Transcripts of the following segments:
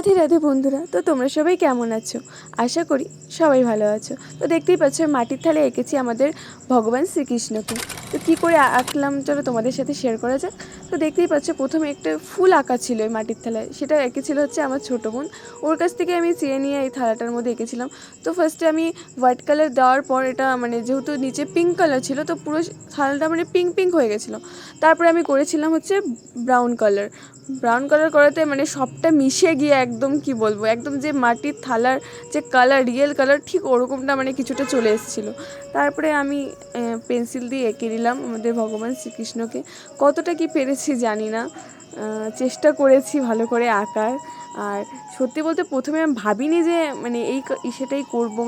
রাধে রাধে বন্ধুরা। তো তোমরা সবাই কেমন আছো? আশা করি সবাই ভালো আছো। তো দেখতেই পাচ্ছ মাটির থালে এঁকেছি আমাদের ভগবান শ্রীকৃষ্ণকে। তো কী করে আঁকলাম চলো তোমাদের সাথে শেয়ার করা যাক। তো দেখতেই পাচ্ছ প্রথমে একটা ফুল আঁকা ছিল এই মাটির থালায়, সেটা এঁকেছিল হচ্ছে আমার ছোটো বোন। ওর কাছ থেকে আমি চেয়ে নিয়ে এই থালাটার মধ্যে এঁকেছিলাম। তো ফার্স্টে আমি হোয়াইট কালার দেওয়ার পর এটা যেহেতু নিচে পিঙ্ক কালার ছিল তো পুরো থালাটা পিঙ্ক পিঙ্ক হয়ে গেছিলো। তারপরে আমি করেছিলাম হচ্ছে ব্রাউন কালার করাতে সবটা মিশে গিয়ে একদম কি বলবো, একদম যে মাটির থালার যে কালার, রিয়েল কালার ঠিক ওরকমটা কিছুটা চলে এসেছিলো। তারপরে আমি পেন্সিল দিয়ে এঁকে দিলাম আমাদের ভগবান শ্রীকৃষ্ণকে। কতটা কি পেরেছি জানি না, চেষ্টা করেছি ভালো করে আঁকার। আর সত্যি বলতে প্রথমে আমি ভাবিনি যে সেটাই করবো,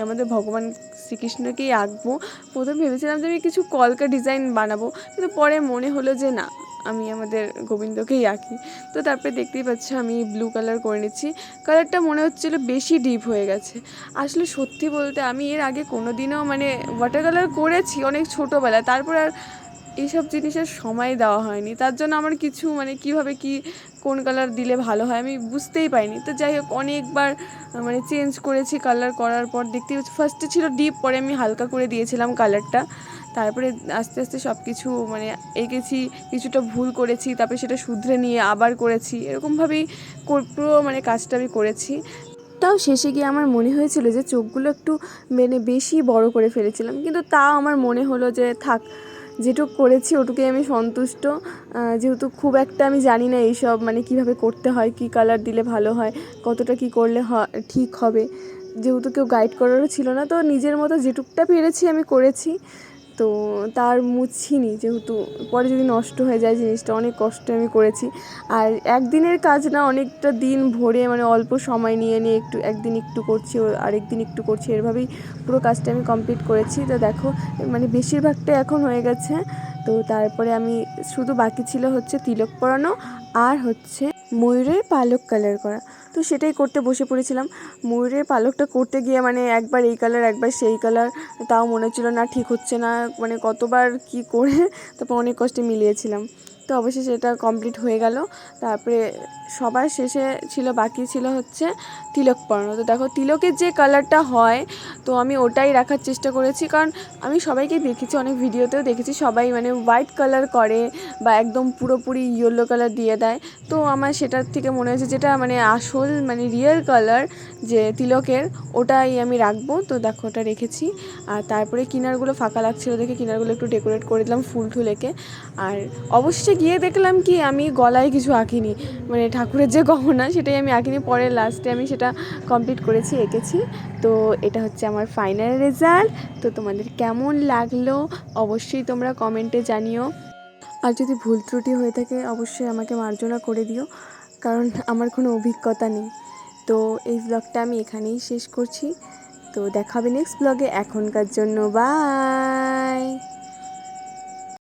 আমাদের ভগবান শ্রীকৃষ্ণকেই আঁকবো। প্রথমে ভেবেছিলাম যে আমি কিছু কলকা ডিজাইন বানাবো, কিন্তু পরে মনে হলো যে না, আমি আমাদের গোবিন্দকেই আঁকি। তো তারপরে দেখতেই পাচ্ছ আমি ব্লু কালার করে নিচ্ছি। কালারটা মনে হচ্ছিলো বেশি ডিপ হয়ে গেছে। আসলে সত্যি বলতে আমি এর আগে কোনো দিনও ওয়াটার কালার করেছি অনেক ছোটোবেলায়, তারপর আর এইসব জিনিসের সময় দেওয়া হয়নি। তার জন্য আমার কিছু কীভাবে কোন কালার দিলে ভালো হয় আমি বুঝতেই পারিনি। তো যাই হোক, অনেকবার চেঞ্জ করেছি কালার করার পর। দেখতেই পাচ্ছি ফার্স্টে ছিল ডিপ, পরে আমি হালকা করে দিয়েছিলাম কালারটা। তারপরে আস্তে আস্তে সব কিছু এঁকেছি, কিছুটা ভুল করেছি, তারপরে সেটা শুধরে নিয়ে আবার করেছি। এরকমভাবেই পুরো কাজটা আমি করেছি। তাও শেষে গিয়ে আমার মনে হয়েছিল যে চোখগুলো একটু বেশি বড় করে ফেলেছিলাম, কিন্তু তাও আমার মনে হলো যে থাক, যেটুকু করেছি ওটুকুই আমি সন্তুষ্ট। যেহেতু খুব একটা আমি জানি না এইসব কীভাবে করতে হয়, কী কালার দিলে ভালো হয়, কতটা কী করলে ঠিক হবে, যেহেতু কেউ গাইড করারও ছিল না, তো নিজের মতো যেটুকটা পেরেছি আমি করেছি। তো তার মুছিনি, যেহেতু পরে যদি নষ্ট হয়ে যায় জিনিসটা, অনেক কষ্ট আমি করেছি। আর একদিনের কাজ না, অনেকটা দিন ভরে অল্প সময় নিয়ে একদিন একটু করছি, আরেকদিন একটু করছি, এভাবেই পুরো কাজটা আমি কমপ্লিট করেছি। তো দেখো বেশিরভাগটা এখন হয়ে গেছে। তো তারপরে আমি শুধু বাকি ছিল হচ্ছে তিলক পরানো আর হচ্ছে ময়ূরের পালক কালার করা। তো সেটাই করতে বসে পড়েছিলাম। ময়ূরের পালকটা করতে গিয়ে একবার এই কালার একবার সেই কালার, তাও মনে হচ্ছিলো না ঠিক হচ্ছে না, কতবার কি করে তারপর অনেক কষ্টে মিলিয়েছিলাম। তো অবশ্যই সেটা কমপ্লিট হয়ে গেল। তারপরে সবার শেষে বাকি ছিল হচ্ছে তিলক পরানো। তো দেখো তিলকের যে কালারটা হয়, তো আমি ওটাই রাখার চেষ্টা করেছি, কারণ আমি সবাইকে দেখেছি, অনেক ভিডিওতেও দেখেছি সবাই হোয়াইট কালার করে বা একদম পুরোপুরি ইয়েলো কালার দিয়ে দেয়। তো আমার সেটার থেকে মনে হয়েছে যেটা আসল রিয়েল কালার যে তিলকের, ওটাই আমি রাখবো। তো দেখো ওটা রেখেছি। আর তারপরে কিনারগুলো ফাঁকা লাগছিলো দেখে কিনারগুলো একটু ডেকোরেট করে দিলাম ফুল টুল এঁকে। আর অবশ্যই গিয়ে দেখলাম কি আমি গলায় কিছু আঁকিনি, ঠাকুরের যে গহনা সেটাই আমি আঁকিনি। পরে লাস্টে আমি সেটা কমপ্লিট করেছি, এঁকেছি। তো এটা হচ্ছে আমার ফাইনাল রেজাল্ট। তো তোমাদের কেমন লাগলো অবশ্যই তোমরা কমেন্টে জানিও। আর যদি ভুল ত্রুটি হয়ে থাকে অবশ্যই আমাকে মার্জনা করে দিও, কারণ আমার কোনো অভিজ্ঞতা নেই। তো এই ব্লগটা আমি এখানেই শেষ করছি। তো দেখা হবে নেক্সট ব্লগে। এখনকার জন্য বাই।